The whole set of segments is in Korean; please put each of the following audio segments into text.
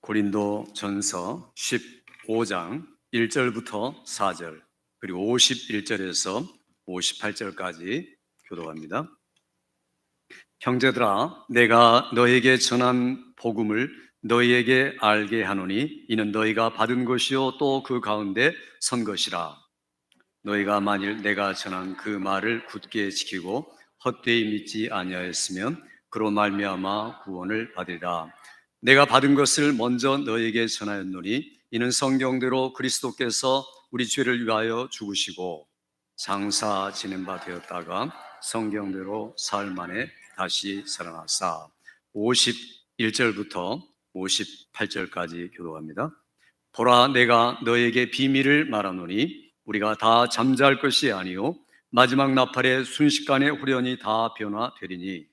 고린도전서 15장 1절부터 4절 그리고 51절에서 58절까지 교독합니다. 형제들아, 내가 너에게 전한 복음을 너희에게 알게 하노니 이는 너희가 받은 것이요 또 그 가운데 선 것이라. 너희가 만일 내가 전한 그 말을 굳게 지키고 헛되이 믿지 아니하였으면 그로 말미암아 구원을 받으리라. 내가 받은 것을 먼저 너희에게 전하였노니 이는 성경대로 그리스도께서 우리 죄를 위하여 죽으시고 장사 지낸 바 되었다가 성경대로 사흘 만에 다시 살아나사. 51절부터 58절까지 교독합니다. 보라, 내가 너에게 비밀을 말하노니 우리가 다 잠잘 것이 아니요 마지막 나팔의 순식간에 후련히 다 변화되리니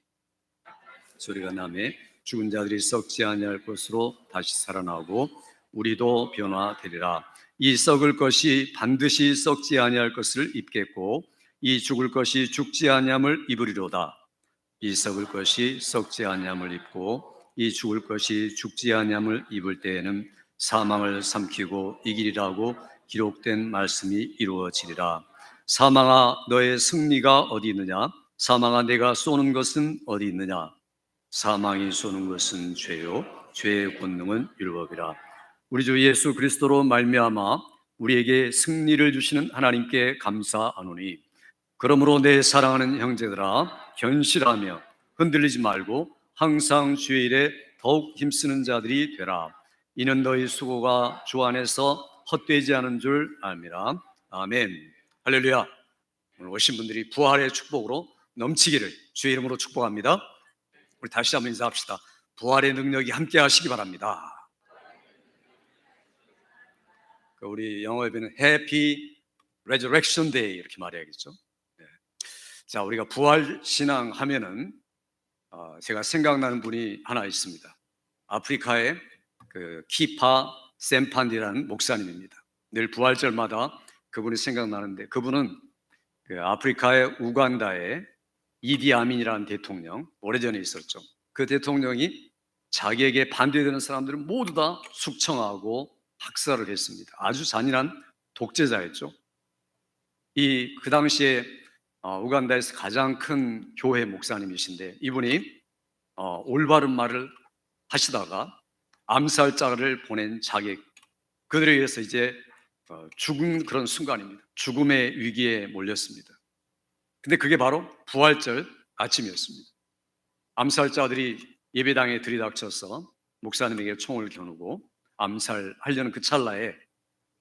소리가 나매 죽은 자들이 썩지 아니할 것으로 다시 살아나고 우리도 변화되리라. 이 썩을 것이 반드시 썩지 아니할 것을 입겠고 이 죽을 것이 죽지 아니함을 입으리로다. 이 썩을 것이 썩지 아니함을 입고 이 죽을 것이 죽지 아니함을 입을 때에는 사망을 삼키고 이기리라고 기록된 말씀이 이루어지리라. 사망아, 너의 승리가 어디 있느냐? 사망아, 내가 쏘는 것은 어디 있느냐? 사망이 쏘는 것은 죄요 죄의 권능은 율법이라. 우리 주 예수 그리스도로 말미암아 우리에게 승리를 주시는 하나님께 감사하노니 그러므로 내 사랑하는 형제들아, 견실하며 흔들리지 말고 항상 주의 일에 더욱 힘쓰는 자들이 되라. 이는 너희 수고가 주 안에서 헛되지 않은 줄 알미라. 아멘. 할렐루야. 오늘 오신 분들이 부활의 축복으로 넘치기를 주의 이름으로 축복합니다. 우리 다시 한번 인사합시다. 부활의 능력이 함께 하시기 바랍니다. 우리 영어에 배는 Happy Resurrection Day 이렇게 말해야겠죠. 네. 자, 우리가 부활 신앙 하면은 제가 생각나는 분이 하나 있습니다. 아프리카의 그 키파 샘판디라는 목사님입니다. 늘 부활절마다 그분이 생각나는데, 그분은 그 아프리카의 우간다의 이디 아민이라는 대통령, 오래전에 있었죠. 그 대통령이 자기에게 반대되는 사람들을 모두 다 숙청하고 학살을 했습니다. 아주 잔인한 독재자였죠. 그 당시에 우간다에서 가장 큰 교회 목사님이신데, 이분이 올바른 말을 하시다가 암살자를 보낸 자객, 그들에 의해서 이제 죽은 그런 순간입니다. 죽음의 위기에 몰렸습니다. 근데 그게 바로 부활절 아침이었습니다. 암살자들이 예배당에 들이닥쳐서 목사님에게 총을 겨누고 암살하려는 그 찰나에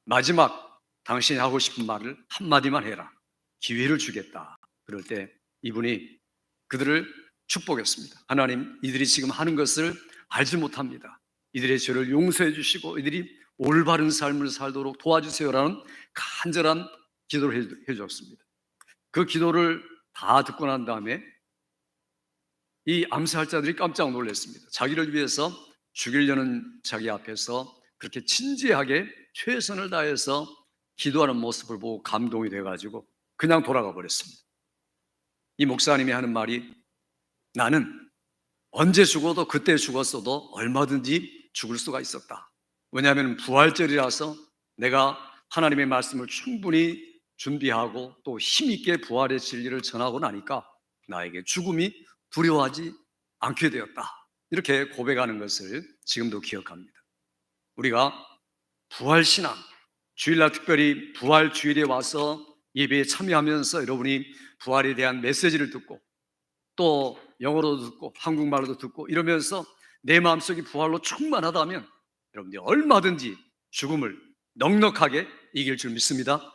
마지막 당신이 하고 싶은 말을 한마디만 해라, 기회를 주겠다. 그럴 때 이분이 그들을 축복했습니다. 하나님, 이들이 지금 하는 것을 알지 못합니다. 이들의 죄를 용서해 주시고 이들이 올바른 삶을 살도록 도와주세요라는 간절한 기도를 해주었습니다. 그 기도를 다 듣고 난 다음에 이 암살자들이 깜짝 놀랐습니다. 자기를 위해서 죽이려는 자기 앞에서 그렇게 진지하게 최선을 다해서 기도하는 모습을 보고 감동이 돼가지고 그냥 돌아가 버렸습니다. 이 목사님이 하는 말이, 나는 언제 죽어도 그때 죽었어도 얼마든지 죽을 수가 있었다. 왜냐하면 부활절이라서 내가 하나님의 말씀을 충분히 준비하고 또 힘있게 부활의 진리를 전하고 나니까 나에게 죽음이 두려워하지 않게 되었다. 이렇게 고백하는 것을 지금도 기억합니다. 우리가 부활신앙, 주일날 특별히 부활 주일에 와서 예배에 참여하면서 여러분이 부활에 대한 메시지를 듣고 또 영어로도 듣고 한국말로도 듣고 이러면서 내 마음속이 부활로 충만하다면 여러분들이 얼마든지 죽음을 넉넉하게 이길 줄 믿습니다.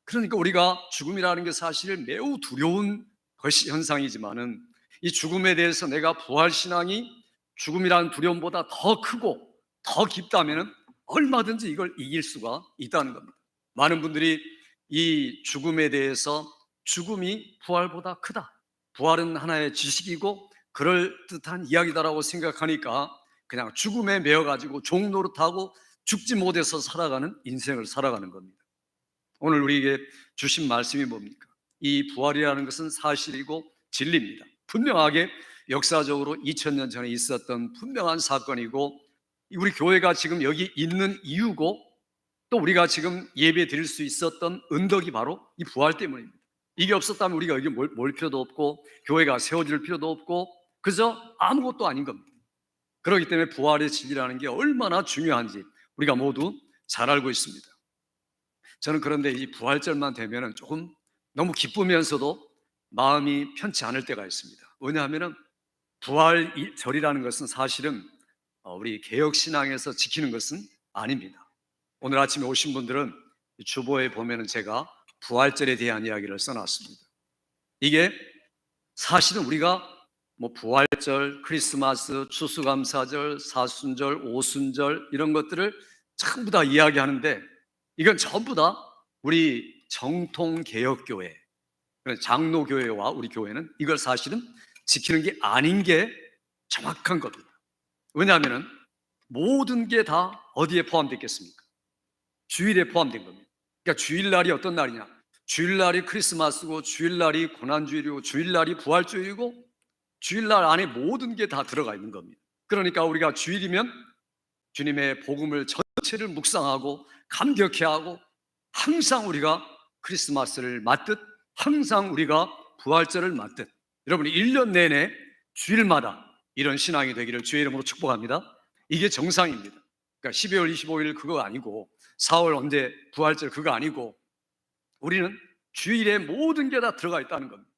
그러니까 우리가 죽음이라는 게 사실 매우 두려운 것이 현상이지만은 이 죽음에 대해서 내가 부활신앙이 죽음이라는 두려움보다 더 크고 더 깊다면 얼마든지 이걸 이길 수가 있다는 겁니다. 많은 분들이 이 죽음에 대해서 죽음이 부활보다 크다, 부활은 하나의 지식이고 그럴듯한 이야기다라고 생각하니까 그냥 죽음에 매여가지고 종노릇하고 죽지 못해서 살아가는 인생을 살아가는 겁니다. 오늘 우리에게 주신 말씀이 뭡니까? 이 부활이라는 것은 사실이고 진리입니다. 분명하게 역사적으로 2000년 전에 있었던 분명한 사건이고 우리 교회가 지금 여기 있는 이유고 또 우리가 지금 예배 드릴 수 있었던 은덕이 바로 이 부활 때문입니다. 이게 없었다면 우리가 여기 몰 필요도 없고 교회가 세워질 필요도 없고 그저 아무것도 아닌 겁니다. 그렇기 때문에 부활의 진리라는 게 얼마나 중요한지 우리가 모두 잘 알고 있습니다. 저는 그런데 이 부활절만 되면 조금 너무 기쁘면서도 마음이 편치 않을 때가 있습니다. 왜냐하면 부활절이라는 것은 사실은 우리 개혁신앙에서 지키는 것은 아닙니다. 오늘 아침에 오신 분들은 주보에 보면은 제가 부활절에 대한 이야기를 써놨습니다. 이게 사실은 우리가 뭐 부활절, 크리스마스, 추수감사절, 사순절, 오순절 이런 것들을 전부 다 이야기하는데 이건 전부 다 우리 정통개혁교회, 장로교회와 우리 교회는 이걸 사실은 지키는 게 아닌 게 정확한 겁니다. 왜냐하면 모든 게 다 어디에 포함되어 있겠습니까? 주일에 포함된 겁니다. 그러니까 주일날이 어떤 날이냐? 주일날이 크리스마스고 주일날이 고난주일이고 주일날이 부활주일이고 주일날 안에 모든 게 다 들어가 있는 겁니다. 그러니까 우리가 주일이면 주님의 복음을 전체를 묵상하고 감격해하고 항상 우리가 크리스마스를 맞듯 항상 우리가 부활절을 맞듯 여러분이 1년 내내 주일마다 이런 신앙이 되기를 주의 이름으로 축복합니다. 이게 정상입니다. 그러니까 12월 25일 그거 아니고 4월 언제 부활절 그거 아니고 우리는 주일에 모든 게 다 들어가 있다는 겁니다.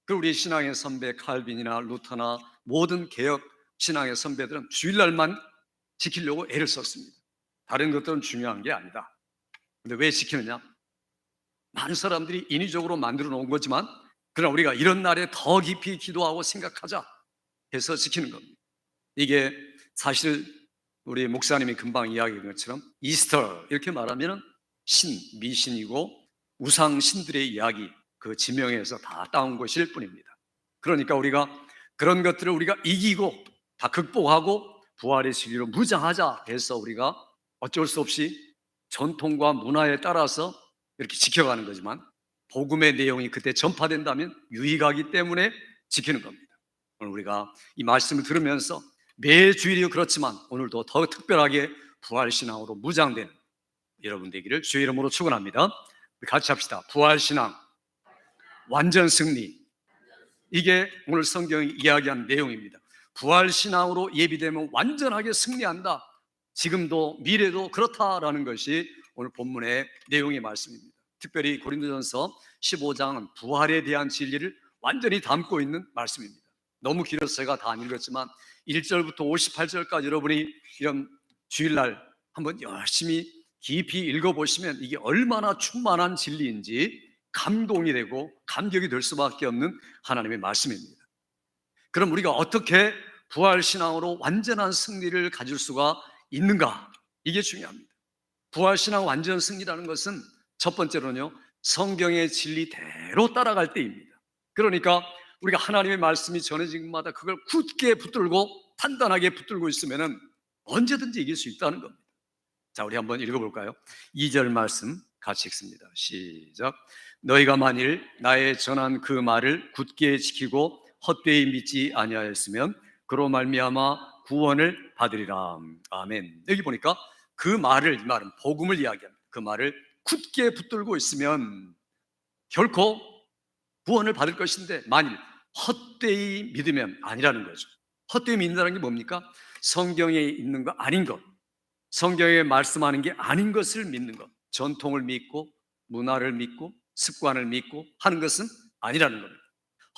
그 우리 신앙의 선배 칼빈이나 루터나 모든 개혁 신앙의 선배들은 주일날만 지키려고 애를 썼습니다. 다른 것들은 중요한 게 아니다. 근데 왜 지키느냐? 많은 사람들이 인위적으로 만들어 놓은 거지만 그러나 우리가 이런 날에 더 깊이 기도하고 생각하자 해서 지키는 겁니다. 이게 사실 우리 목사님이 금방 이야기한 것처럼 이스터 이렇게 말하면 미신이고 우상 신들의 이야기 그 지명에서 다 따온 것일 뿐입니다. 그러니까 우리가 그런 것들을 우리가 이기고 다 극복하고 부활의 진리로 무장하자 해서 우리가 어쩔 수 없이 전통과 문화에 따라서 이렇게 지켜가는 거지만 복음의 내용이 그때 전파된다면 유익하기 때문에 지키는 겁니다. 오늘 우리가 이 말씀을 들으면서 매 주일이 그렇지만 오늘도 더 특별하게 부활신앙으로 무장된 여러분 되기를 주의 이름으로 축원합니다. 우리 같이 합시다. 부활신앙 완전 승리. 이게 오늘 성경이 이야기하는 내용입니다. 부활신앙으로 예비되면 완전하게 승리한다. 지금도 미래도 그렇다라는 것이 오늘 본문의 내용의 말씀입니다. 특별히 고린도전서 15장은 부활에 대한 진리를 완전히 담고 있는 말씀입니다. 너무 길어서 제가 다 안 읽었지만 1절부터 58절까지 여러분이 이런 주일날 한번 열심히 깊이 읽어보시면 이게 얼마나 충만한 진리인지 감동이 되고 감격이 될 수밖에 없는 하나님의 말씀입니다. 그럼 우리가 어떻게 부활신앙으로 완전한 승리를 가질 수가 있는가? 이게 중요합니다. 부활신앙 완전 승리라는 것은 첫 번째로는요, 성경의 진리대로 따라갈 때입니다. 그러니까 우리가 하나님의 말씀이 전해진 것마다 그걸 굳게 붙들고 단단하게 붙들고 있으면 언제든지 이길 수 있다는 겁니다. 자, 우리 한번 읽어볼까요? 2절 말씀 같이 읽습니다. 시작. 너희가 만일 나의 전한 그 말을 굳게 지키고 헛되이 믿지 아니하였으면 그로 말미암아 구원을 받으리라. 아멘. 여기 보니까 그 말을, 이 말은 복음을 이야기합니다. 그 말을 굳게 붙들고 있으면 결코 구원을 받을 것인데 만일 헛되이 믿으면 아니라는 거죠. 헛되이 믿는다는 게 뭡니까? 성경에 있는 거 아닌 것, 성경에 말씀하는 게 아닌 것을 믿는 것, 전통을 믿고 문화를 믿고 습관을 믿고 하는 것은 아니라는 겁니다.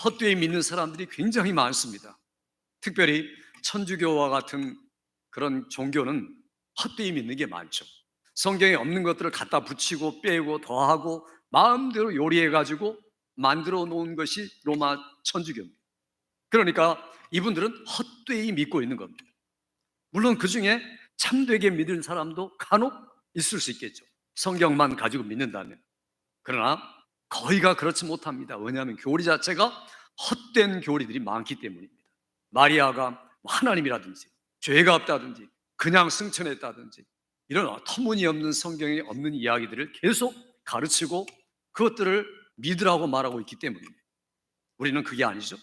헛되이 믿는 사람들이 굉장히 많습니다. 특별히 천주교와 같은 그런 종교는 헛되이 믿는 게 많죠. 성경에 없는 것들을 갖다 붙이고 빼고 더하고 마음대로 요리해가지고 만들어 놓은 것이 로마 천주교입니다. 그러니까 이분들은 헛되이 믿고 있는 겁니다. 물론 그 중에 참되게 믿는 사람도 간혹 있을 수 있겠죠. 성경만 가지고 믿는다면. 그러나 거의가 그렇지 못합니다. 왜냐하면 교리 자체가 헛된 교리들이 많기 때문입니다. 마리아가 하나님이라든지 죄가 없다든지 그냥 승천했다든지 이런 터무니없는 성경에 없는 이야기들을 계속 가르치고 그것들을 믿으라고 말하고 있기 때문입니다. 우리는 그게 아니죠.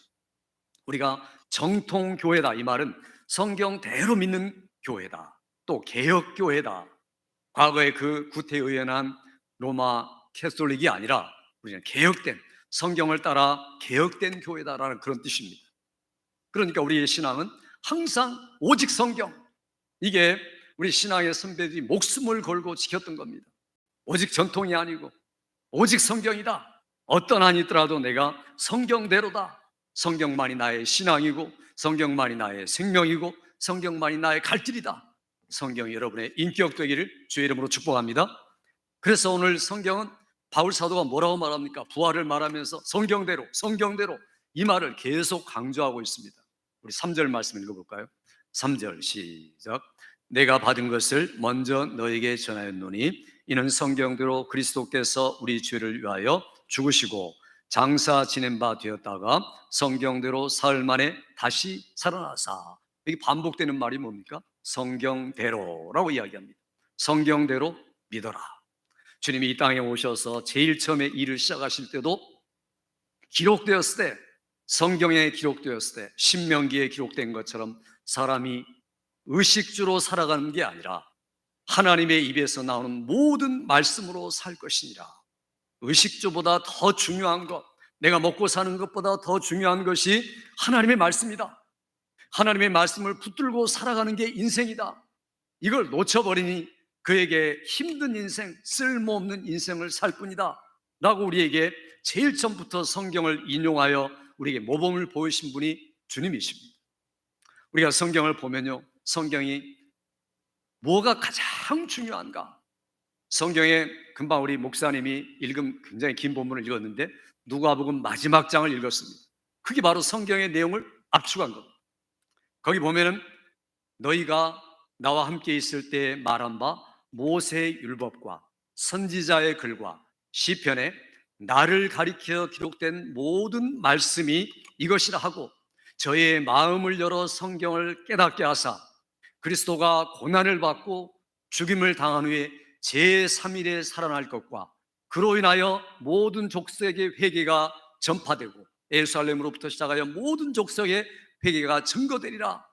우리가 정통교회다, 이 말은 성경대로 믿는 교회다. 또 개혁교회다. 과거의 그 구태의연한 로마 캐톨릭이 아니라 우리는 개혁된, 성경을 따라 개혁된 교회다라는 그런 뜻입니다. 그러니까 우리의 신앙은 항상 오직 성경, 이게 우리 신앙의 선배들이 목숨을 걸고 지켰던 겁니다. 오직 전통이 아니고 오직 성경이다. 어떤 한이 있더라도 내가 성경대로다. 성경만이 나의 신앙이고 성경만이 나의 생명이고 성경만이 나의 갈 길이다. 성경이 여러분의 인격 되기를 주의 이름으로 축복합니다. 그래서 오늘 성경은 바울 사도가 뭐라고 말합니까? 부활을 말하면서 성경대로, 성경대로, 이 말을 계속 강조하고 있습니다. 우리 3절 말씀 읽어볼까요? 3절 시작. 내가 받은 것을 먼저 너에게 전하였노니 이는 성경대로 그리스도께서 우리 죄를 위하여 죽으시고 장사 지낸 바 되었다가 성경대로 사흘 만에 다시 살아나사. 이게 반복되는 말이 뭡니까? 성경대로라고 이야기합니다. 성경대로 믿어라. 주님이 이 땅에 오셔서 제일 처음에 일을 시작하실 때도 기록되었을 때, 성경에 기록되었을 때, 신명기에 기록된 것처럼 사람이 의식주로 살아가는 게 아니라 하나님의 입에서 나오는 모든 말씀으로 살 것이니라. 의식주보다 더 중요한 것, 내가 먹고 사는 것보다 더 중요한 것이 하나님의 말씀이다. 하나님의 말씀을 붙들고 살아가는 게 인생이다. 이걸 놓쳐버리니 그에게 힘든 인생, 쓸모없는 인생을 살 뿐이다 라고 우리에게 제일 처음부터 성경을 인용하여 우리에게 모범을 보이신 분이 주님이십니다. 우리가 성경을 보면요, 성경이 뭐가 가장 중요한가? 성경에 금방 우리 목사님이 읽은 굉장히 긴 본문을 읽었는데 누가복음 마지막 장을 읽었습니다. 그게 바로 성경의 내용을 압축한 겁니다. 거기 보면은 너희가 나와 함께 있을 때 말한 바 모세의 율법과 선지자의 글과 시편에 나를 가리켜 기록된 모든 말씀이 이것이라 하고 저의 마음을 열어 성경을 깨닫게 하사 그리스도가 고난을 받고 죽임을 당한 후에 제3일에 살아날 것과 그로 인하여 모든 족속의 회개가 전파되고 예루살렘으로부터 시작하여 모든 족속의 회개가 증거되리라.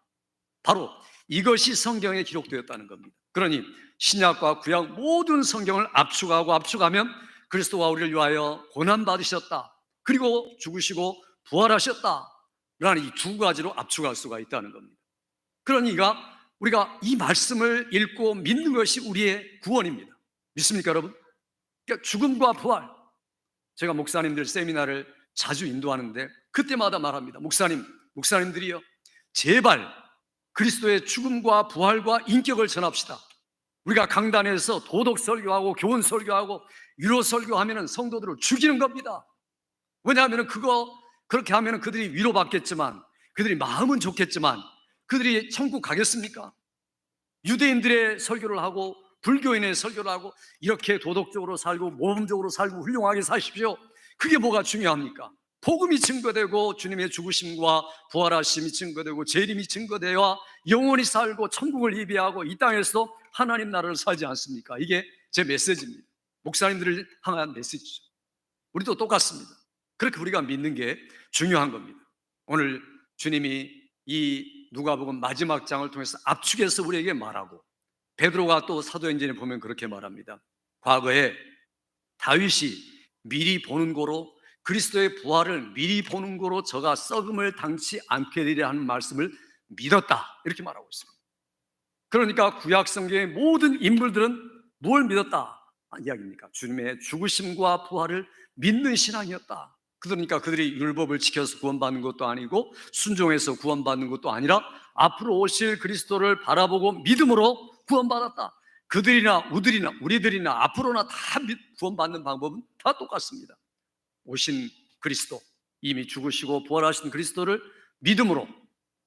바로 이것이 성경에 기록되었다는 겁니다. 그러니 신약과 구약 모든 성경을 압축하면 그리스도가 우리를 위하여 고난받으셨다, 그리고 죽으시고 부활하셨다 라는 이 두 가지로 압축할 수가 있다는 겁니다. 그러니까 우리가 이 말씀을 읽고 믿는 것이 우리의 구원입니다. 믿습니까 여러분? 그러니까 죽음과 부활, 제가 목사님들 세미나를 자주 인도하는데 그때마다 말합니다. 목사님들이요, 제발 그리스도의 죽음과 부활과 인격을 전합시다. 우리가 강단에서 도덕 설교하고 교훈 설교하고 위로 설교하면 성도들을 죽이는 겁니다. 왜냐하면 그렇게 하면 그들이 위로받겠지만, 그들이 마음은 좋겠지만 그들이 천국 가겠습니까? 유대인들의 설교를 하고 불교인의 설교를 하고 이렇게 도덕적으로 살고 모범적으로 살고 훌륭하게 사십시오, 그게 뭐가 중요합니까? 복음이 증거되고 주님의 죽으심과 부활하심이 증거되고 재림이 증거되어 영원히 살고 천국을 예비하고 이 땅에서 하나님 나라를 살지 않습니까? 이게 제 메시지입니다. 목사님들을 향한 메시지죠. 우리도 똑같습니다. 그렇게 우리가 믿는 게 중요한 겁니다. 오늘 주님이 이 누가복음 마지막 장을 통해서 압축해서 우리에게 말하고, 베드로가 또 사도행전에 보면 그렇게 말합니다. 과거에 다윗이 미리 보는 거로, 그리스도의 부활을 미리 보는 거로 저가 썩음을 당치 않게 되리라 하는 말씀을 믿었다, 이렇게 말하고 있습니다. 그러니까 구약 성경의 모든 인물들은 뭘 믿었다 이야기입니까? 주님의 죽으심과 부활을 믿는 신앙이었다. 그러니까 그들이 율법을 지켜서 구원받는 것도 아니고 순종해서 구원받는 것도 아니라 앞으로 오실 그리스도를 바라보고 믿음으로 구원받았다. 그들이나 우리들이나 앞으로나 다 구원받는 방법은 다 똑같습니다. 오신 그리스도, 이미 죽으시고 부활하신 그리스도를 믿음으로,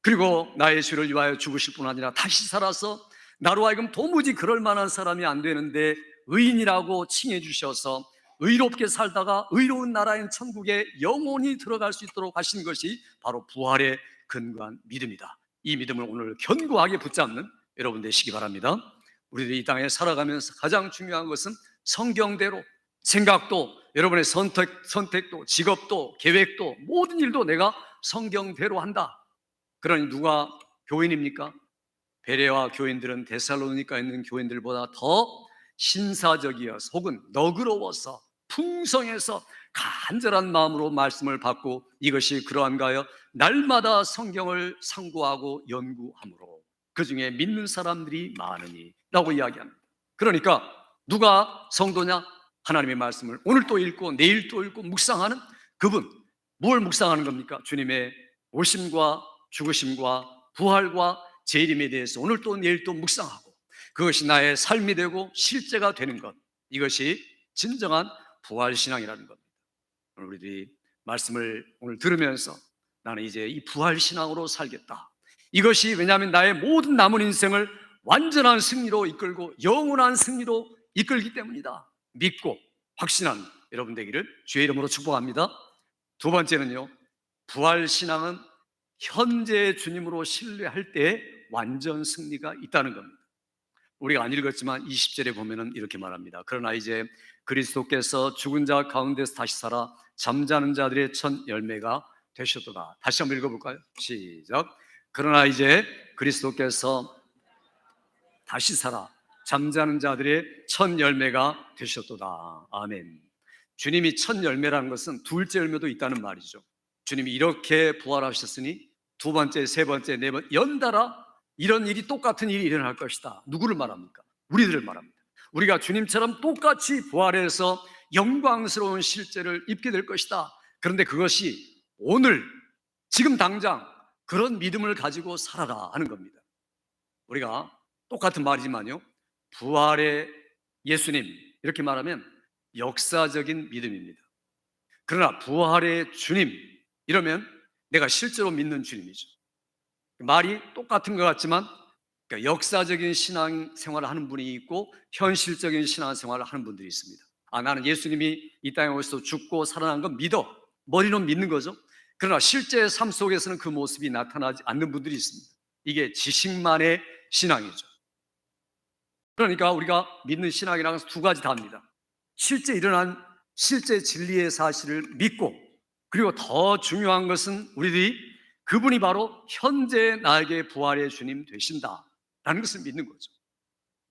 그리고 나의 죄를 위하여 죽으실 뿐 아니라 다시 살아서 나로 하여금 도무지 그럴 만한 사람이 안 되는데 의인이라고 칭해 주셔서 의롭게 살다가 의로운 나라인 천국에 영원히 들어갈 수 있도록 하신 것이 바로 부활에 근거한 믿음이다. 이 믿음을 오늘 견고하게 붙잡는 여러분 되시기 바랍니다. 우리들이 이 땅에 살아가면서 가장 중요한 것은 성경대로 생각도, 여러분의 선택도, 직업도, 계획도, 모든 일도 내가 성경대로 한다. 그러니 누가 교인입니까? 베레와 교인들은 데살로니가에 있는 교인들보다 더 신사적이어서 혹은 너그러워서 풍성해서 간절한 마음으로 말씀을 받고 이것이 그러한가 하여 날마다 성경을 상고하고 연구함으로 그 중에 믿는 사람들이 많으니 라고 이야기합니다. 그러니까 누가 성도냐? 하나님의 말씀을 오늘 또 읽고 내일 또 읽고 묵상하는 그분. 뭘 묵상하는 겁니까? 주님의 오심과 죽으심과 부활과 재림에 대해서 오늘 또 내일 또 묵상하고 그것이 나의 삶이 되고 실제가 되는 것, 이것이 진정한 부활신앙이라는 겁니다. 오늘 우리들이 말씀을 오늘 들으면서 나는 이제 이 부활신앙으로 살겠다, 이것이 왜냐하면 나의 모든 남은 인생을 완전한 승리로 이끌고 영원한 승리로 이끌기 때문이다. 믿고 확신한 여러분 되기를 주의 이름으로 축복합니다. 두 번째는요, 부활신앙은 현재 주님으로 신뢰할 때 완전 승리가 있다는 겁니다. 우리가 안 읽었지만 20절에 보면은 이렇게 말합니다. 그러나 이제 그리스도께서 죽은 자 가운데서 다시 살아 잠자는 자들의 첫 열매가 되셨도다. 다시 한번 읽어볼까요? 시작. 그러나 이제 그리스도께서 다시 살아 잠자는 자들의 첫 열매가 되셨도다. 아멘. 주님이 첫 열매라는 것은 둘째 열매도 있다는 말이죠. 주님이 이렇게 부활하셨으니 두 번째, 세 번째, 네 번째 연달아 이런 일이, 똑같은 일이 일어날 것이다. 누구를 말합니까? 우리들을 말합니다. 우리가 주님처럼 똑같이 부활해서 영광스러운 실제를 입게 될 것이다. 그런데 그것이 오늘 지금 당장 그런 믿음을 가지고 살아라 하는 겁니다. 우리가 똑같은 말이지만요, 부활의 예수님 이렇게 말하면 역사적인 믿음입니다. 그러나 부활의 주님 이러면 내가 실제로 믿는 주님이죠. 말이 똑같은 것 같지만 그러니까 역사적인 신앙생활을 하는 분이 있고 현실적인 신앙생활을 하는 분들이 있습니다. 나는 예수님이 이 땅에 오셔서 죽고 살아난 건 믿어, 머리로 믿는 거죠. 그러나 실제 삶 속에서는 그 모습이 나타나지 않는 분들이 있습니다. 이게 지식만의 신앙이죠. 그러니까 우리가 믿는 신앙이라는 것은 두 가지 다입니다. 실제 일어난 실제 진리의 사실을 믿고, 그리고 더 중요한 것은 우리들이 그분이 바로 현재 나에게 부활의 주님 되신다라는 것을 믿는 거죠.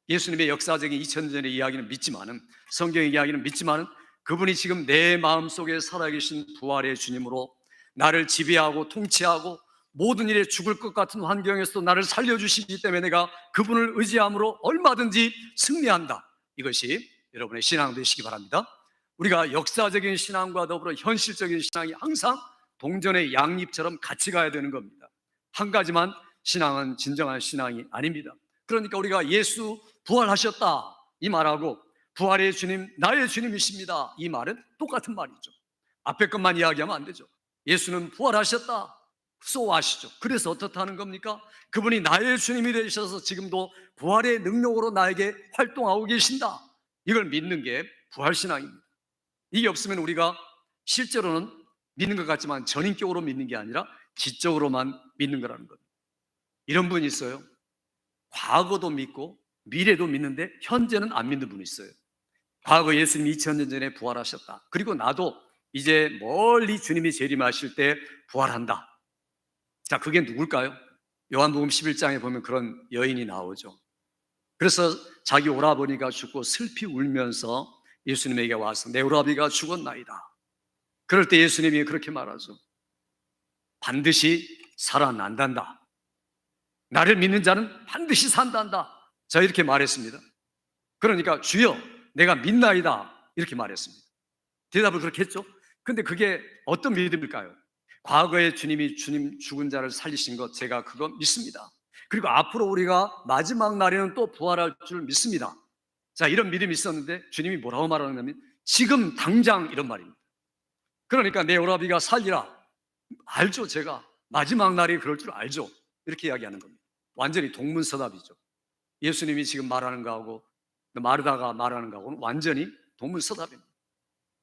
예수님의 역사적인 2000년 전의 이야기는 믿지만은, 성경의 이야기는 믿지만은 그분이 지금 내 마음속에 살아계신 부활의 주님으로 나를 지배하고 통치하고 모든 일에 죽을 것 같은 환경에서도 나를 살려주시기 때문에 내가 그분을 의지함으로 얼마든지 승리한다. 이것이 여러분의 신앙 되시기 바랍니다. 우리가 역사적인 신앙과 더불어 현실적인 신앙이 항상 동전의 양립처럼 같이 가야 되는 겁니다. 한 가지만 신앙은 진정한 신앙이 아닙니다. 그러니까 우리가 예수 부활하셨다 이 말하고 부활의 주님 나의 주님이십니다 이 말은 똑같은 말이죠. 앞에 것만 이야기하면 안 되죠. 예수는 부활하셨다, 소아시죠. 그래서 어떻다는 겁니까? 그분이 나의 주님이 되셔서 지금도 부활의 능력으로 나에게 활동하고 계신다, 이걸 믿는 게 부활신앙입니다. 이게 없으면 우리가 실제로는 믿는 것 같지만 전인격으로 믿는 게 아니라 지적으로만 믿는 거라는 겁니다. 이런 분이 있어요. 과거도 믿고 미래도 믿는데 현재는 안 믿는 분이 있어요. 과거 예수님이 2000년 전에 부활하셨다, 그리고 나도 이제 멀리 주님이 재림하실 때 부활한다. 자, 그게 누굴까요? 요한복음 11장에 보면 그런 여인이 나오죠. 그래서 자기 오라버니가 죽고 슬피 울면서 예수님에게 와서 내 오라비가 죽었나이다. 그럴 때 예수님이 그렇게 말하죠. 반드시 살아난단다. 나를 믿는 자는 반드시 산단다. 자, 이렇게 말했습니다. 그러니까 주여 내가 믿나이다 이렇게 말했습니다. 대답을 그렇게 했죠. 근데 그게 어떤 믿음일까요? 과거에 주님이 주님 죽은 자를 살리신 것 제가 그거 믿습니다. 그리고 앞으로 우리가 마지막 날에는 또 부활할 줄 믿습니다. 자, 이런 믿음이 있었는데 주님이 뭐라고 말하냐면 지금 당장 이런 말입니다. 그러니까 내 오라비가 살리라. 알죠, 제가 마지막 날이 그럴 줄 알죠. 이렇게 이야기하는 겁니다. 완전히 동문서답이죠. 예수님이 지금 말하는 거하고 마르다가 말하는 거하고는 완전히 동문서답입니다.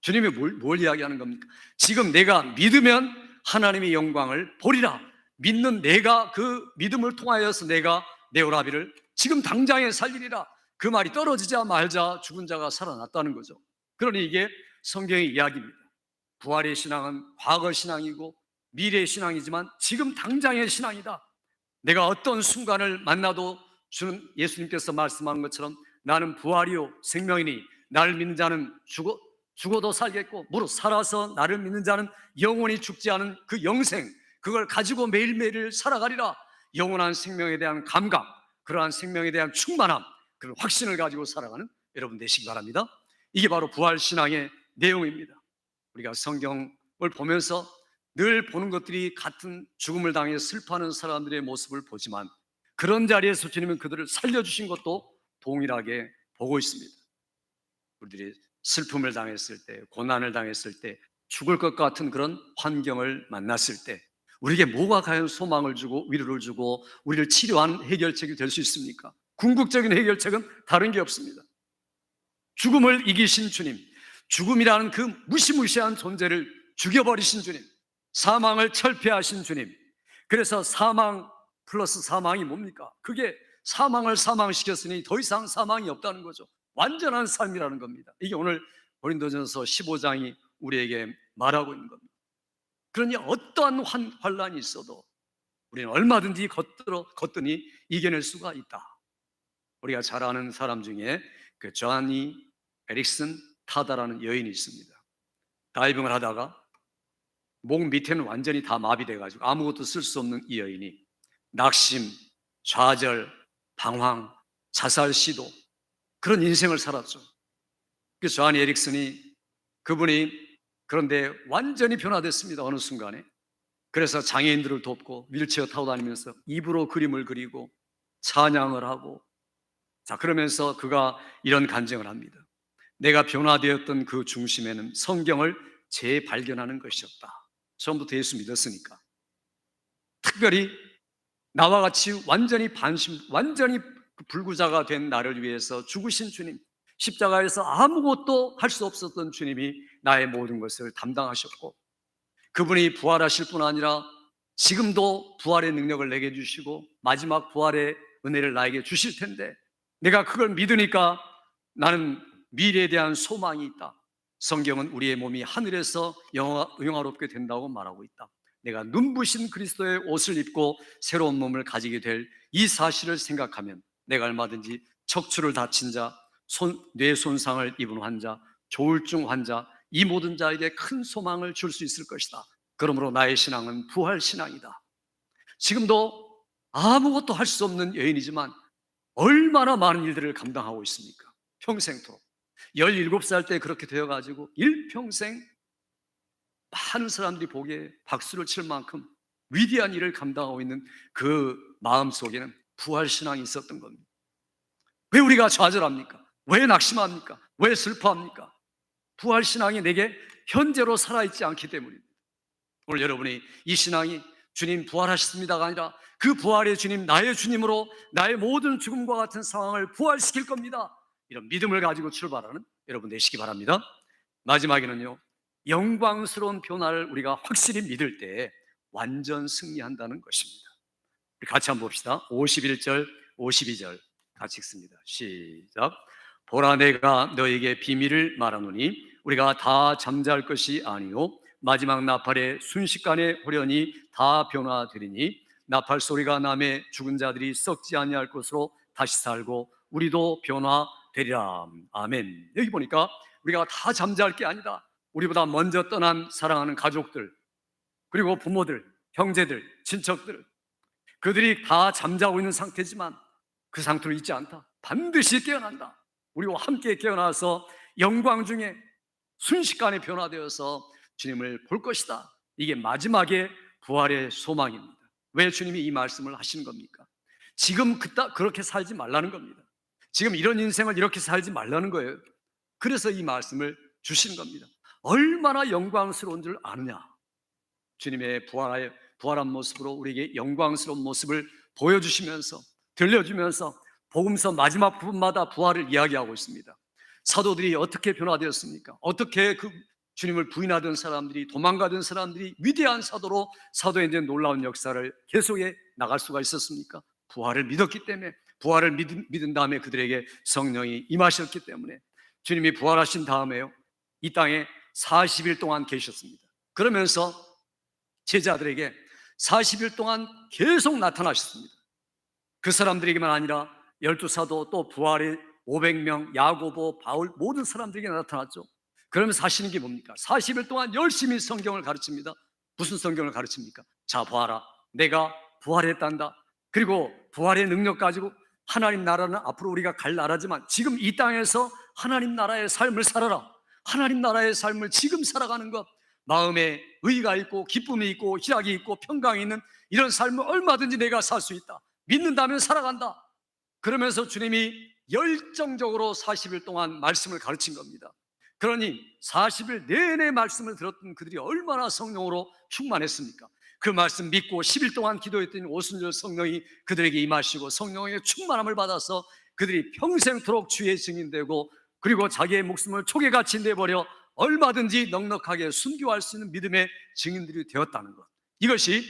주님이 뭘 이야기하는 겁니까? 지금 내가 믿으면 하나님의 영광을 보리라. 믿는 내가 그 믿음을 통하여서 내가 내 오라비를 지금 당장에 살리리라. 그 말이 떨어지자 말자 죽은 자가 살아났다는 거죠. 그러니 이게 성경의 이야기입니다. 부활의 신앙은 과거 신앙이고 미래의 신앙이지만 지금 당장의 신앙이다. 내가 어떤 순간을 만나도 주는 예수님께서 말씀하는 것처럼 나는 부활이요 생명이니 나를 믿는 자는 죽어도 살겠고 무릇 살아서 나를 믿는 자는 영원히 죽지 않은 그 영생, 그걸 가지고 매일매일 살아가리라. 영원한 생명에 대한 감각, 그러한 생명에 대한 충만함, 그런 확신을 가지고 살아가는 여러분 되시기 바랍니다. 이게 바로 부활신앙의 내용입니다. 우리가 성경을 보면서 늘 보는 것들이 같은 죽음을 당해 슬퍼하는 사람들의 모습을 보지만 그런 자리에서 주님은 그들을 살려주신 것도 동일하게 보고 있습니다. 우리들이 슬픔을 당했을 때, 고난을 당했을 때, 죽을 것 같은 그런 환경을 만났을 때 우리에게 뭐가 과연 소망을 주고 위로를 주고 우리를 치료하는 해결책이 될 수 있습니까? 궁극적인 해결책은 다른 게 없습니다. 죽음을 이기신 주님, 죽음이라는 그 무시무시한 존재를 죽여버리신 주님, 사망을 철폐하신 주님. 그래서 사망 플러스 사망이 뭡니까? 그게 사망을 사망시켰으니 더 이상 사망이 없다는 거죠. 완전한 삶이라는 겁니다. 이게 오늘 고린도전서 15장이 우리에게 말하고 있는 겁니다. 그러니 어떠한 환란이 있어도 우리는 얼마든지 걷더니 이겨낼 수가 있다. 우리가 잘 아는 사람 중에 그 조니 에릭슨 타다라는 여인이 있습니다. 다이빙을 하다가 목 밑에는 완전히 다 마비돼가지고 아무것도 쓸 수 없는 이 여인이 낙심, 좌절, 방황, 자살 시도, 그런 인생을 살았죠. 그 조니 에릭슨이 그분이 그런데 완전히 변화됐습니다. 어느 순간에. 그래서 장애인들을 돕고 휠체어 타고 다니면서 입으로 그림을 그리고 찬양을 하고, 자 그러면서 그가 이런 간증을 합니다. 내가 변화되었던 그 중심에는 성경을 재발견하는 것이었다. 처음부터 예수 믿었으니까. 특별히 나와 같이 완전히 불구자가 된 나를 위해서 죽으신 주님, 십자가에서 아무것도 할 수 없었던 주님이 나의 모든 것을 담당하셨고, 그분이 부활하실 뿐 아니라 지금도 부활의 능력을 내게 주시고 마지막 부활의 은혜를 나에게 주실 텐데, 내가 그걸 믿으니까 나는 미래에 대한 소망이 있다. 성경은 우리의 몸이 하늘에서 영화롭게 된다고 말하고 있다. 내가 눈부신 그리스도의 옷을 입고 새로운 몸을 가지게 될 이 사실을 생각하면 내가 얼마든지 척추를 다친 자, 뇌 손상을 입은 환자, 조울증 환자, 이 모든 자에게 큰 소망을 줄 수 있을 것이다. 그러므로 나의 신앙은 부활 신앙이다. 지금도 아무것도 할 수 없는 여인이지만 얼마나 많은 일들을 감당하고 있습니까? 평생토록 17살 때 그렇게 되어가지고 일평생 많은 사람들이 보기에 박수를 칠 만큼 위대한 일을 감당하고 있는 그 마음 속에는 부활신앙이 있었던 겁니다. 왜 우리가 좌절합니까? 왜 낙심합니까? 왜 슬퍼합니까? 부활신앙이 내게 현재로 살아있지 않기 때문입니다. 오늘 여러분이 이 신앙이 주님 부활하셨습니다가 아니라 그 부활의 주님, 나의 주님으로 나의 모든 죽음과 같은 상황을 부활시킬 겁니다, 이런 믿음을 가지고 출발하는 여러분 되시기 바랍니다. 마지막에는요, 영광스러운 변화를 우리가 확실히 믿을 때 완전 승리한다는 것입니다. 우리 같이 한번 봅시다. 51절, 52절 같이 읽습니다. 시작. 보라, 내가 너에게 비밀을 말하노니 우리가 다 잠잘 것이 아니요 마지막 나팔에 순식간에 호련히 다 변화되리니 나팔 소리가 나매 죽은 자들이 썩지 아니할 것으로 다시 살고 우리도 변화되리라. 아멘. 여기 보니까 우리가 다 잠잘 게 아니다. 우리보다 먼저 떠난 사랑하는 가족들, 그리고 부모들, 형제들, 친척들, 그들이 다 잠자고 있는 상태지만 그 상태로 있지 않다. 반드시 깨어난다. 우리와 함께 깨어나서 영광 중에 순식간에 변화되어서 주님을 볼 것이다. 이게 마지막에 부활의 소망입니다. 왜 주님이 이 말씀을 하시는 겁니까? 지금 그렇게 살지 말라는 겁니다. 지금 이런 인생을 이렇게 살지 말라는 거예요. 그래서 이 말씀을 주신 겁니다. 얼마나 영광스러운 줄 아느냐. 주님의 부활한 모습으로 우리에게 영광스러운 모습을 보여주시면서, 들려주면서 복음서 마지막 부분마다 부활을 이야기하고 있습니다. 사도들이 어떻게 변화되었습니까? 어떻게 그 주님을 부인하던 사람들이, 도망가던 사람들이 위대한 사도로 사도의 이제 놀라운 역사를 계속해 나갈 수가 있었습니까? 부활을 믿었기 때문에, 부활을 믿은 다음에 그들에게 성령이 임하셨기 때문에. 주님이 부활하신 다음에요, 이 땅에 40일 동안 계셨습니다. 그러면서 제자들에게 40일 동안 계속 나타나셨습니다. 그 사람들에게만 아니라 12사도 또 부활의 500명, 야고보, 바울 모든 사람들에게 나타났죠. 그러면서 하시는 게 뭡니까? 40일 동안 열심히 성경을 가르칩니다. 무슨 성경을 가르칩니까? 자, 봐라, 내가 부활했단다. 그리고 부활의 능력 가지고 하나님 나라는 앞으로 우리가 갈 나라지만 지금 이 땅에서 하나님 나라의 삶을 살아라. 하나님 나라의 삶을 지금 살아가는 것, 마음에 의의가 있고 기쁨이 있고 희락이 있고 평강이 있는 이런 삶을 얼마든지 내가 살 수 있다. 믿는다면 살아간다. 그러면서 주님이 열정적으로 40일 동안 말씀을 가르친 겁니다. 그러니 40일 내내 말씀을 들었던 그들이 얼마나 성령으로 충만했습니까? 그 말씀 믿고 10일 동안 기도했더니 오순절 성령이 그들에게 임하시고 성령의 충만함을 받아서 그들이 평생토록 주의 증인되고 그리고 자기의 목숨을 촉에같이 내버려 얼마든지 넉넉하게 순교할 수 있는 믿음의 증인들이 되었다는 것, 이것이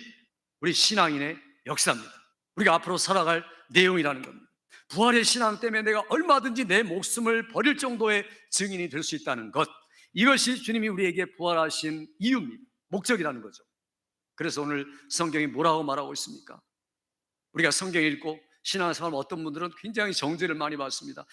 우리 신앙인의 역사입니다. 우리가 앞으로 살아갈 내용이라는 겁니다. 부활의 신앙 때문에 내가 얼마든지 내 목숨을 버릴 정도의 증인이 될 수 있다는 것, 이것이 주님이 우리에게 부활하신 이유입니다. 목적이라는 거죠. 그래서 오늘 성경이 뭐라고 말하고 있습니까? 우리가 성경 읽고 신앙생활 어떤 분들은 굉장히 정죄를 많이 받습니다.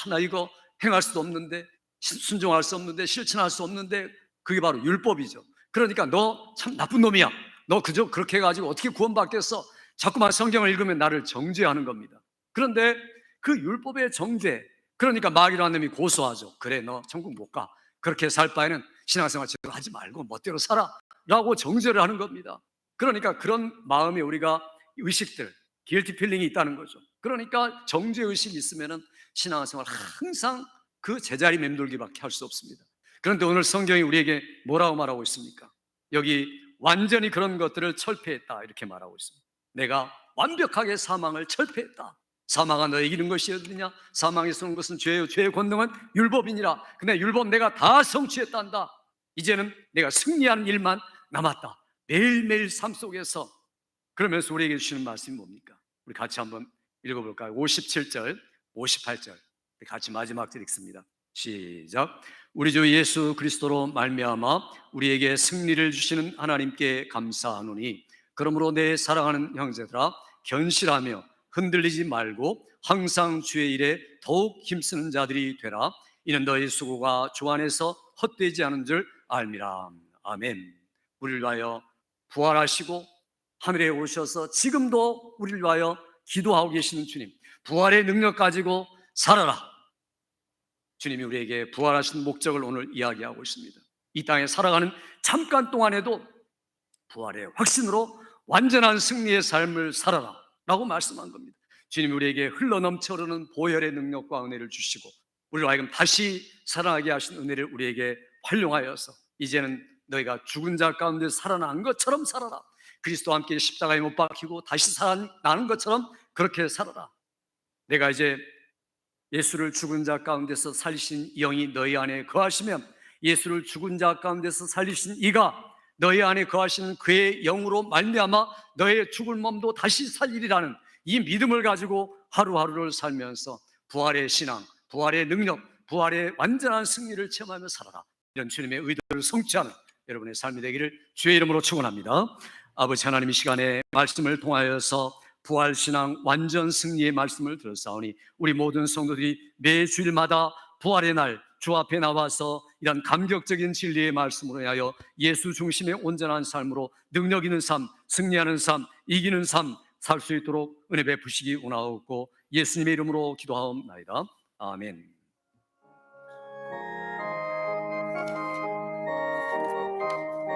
나 이거 행할 수도 없는데, 순종할 수 없는데, 실천할 수 없는데, 그게 바로 율법이죠. 그러니까 너 참 나쁜 놈이야, 너 그저 그렇게 해가지고 어떻게 구원받겠어, 자꾸만 성경을 읽으면 나를 정죄하는 겁니다. 그런데 그 율법의 정죄, 그러니까 마귀라는 놈이 고소하죠. 그래, 너 천국 못 가, 그렇게 살 바에는 신앙생활 제대로 하지 말고 멋대로 살아 라고 정죄를 하는 겁니다. 그러니까 그런 마음에 우리가 의식들, 길티 필링이 있다는 거죠. 그러니까 정죄의식이 있으면 신앙생활 항상 그 제자리 맴돌기밖에 할 수 없습니다. 그런데 오늘 성경이 우리에게 뭐라고 말하고 있습니까? 여기 완전히 그런 것들을 철폐했다 이렇게 말하고 있습니다. 내가 완벽하게 사망을 철폐했다. 사망아 너 이기는 것이 어디냐? 사망이 쏘는 것은 죄요, 죄의 권능은 율법이니라. 근데 율법 내가 다 성취했단다. 이제는 내가 승리하는 일만 남았다. 매일매일 삶 속에서. 그러면서 우리에게 주시는 말씀이 뭡니까? 우리 같이 한번 읽어볼까요? 57절, 58절 같이 마지막 절 읽습니다. 시작. 우리 주 예수 그리스도로 말미암아 우리에게 승리를 주시는 하나님께 감사하노니 그러므로 내 사랑하는 형제들아 견실하며 흔들리지 말고 항상 주의 일에 더욱 힘쓰는 자들이 되라. 이는 너희 수고가 주 안에서 헛되지 않은 줄 알미라. 아멘. 우리를 위하여 부활하시고 하늘에 오셔서 지금도 우리를 위하여 기도하고 계시는 주님, 부활의 능력 가지고 살아라. 주님이 우리에게 부활하신 목적을 오늘 이야기하고 있습니다. 이 땅에 살아가는 잠깐 동안에도 부활의 확신으로 완전한 승리의 삶을 살아라 라고 말씀한 겁니다. 주님이 우리에게 흘러넘쳐 흐르는 보혈의 능력과 은혜를 주시고 우리를 하여금 다시 살아나게 하신 은혜를 우리에게 활용하여서 이제는 너희가 죽은 자 가운데 살아난 것처럼 살아라. 그리스도와 함께 십자가에 못 박히고 다시 살아나는 것처럼 그렇게 살아라. 내가 이제 예수를 죽은 자 가운데서 살리신 영이 너희 안에 거하시면 예수를 죽은 자 가운데서 살리신 이가 너희 안에 거하시는 그의 영으로 말미암아 너의 죽을 몸도 다시 살리리라는 이 믿음을 가지고 하루하루를 살면서 부활의 신앙, 부활의 능력, 부활의 완전한 승리를 체험하며 살아라. 이런 주님의 의도를 성취하는 여러분의 삶이 되기를 주의 이름으로 축원합니다. 아버지 하나님, 이 시간에 말씀을 통하여서 부활신앙 완전 승리의 말씀을 들었사오니 우리 모든 성도들이 매 주일마다 부활의 날 주 앞에 나와서 이런 감격적인 진리의 말씀으로 인하여 예수 중심의 온전한 삶으로 능력 있는 삶, 승리하는 삶, 이기는 삶 살 수 있도록 은혜 베푸시기 원하옵고 예수님의 이름으로 기도하옵나이다. 아멘.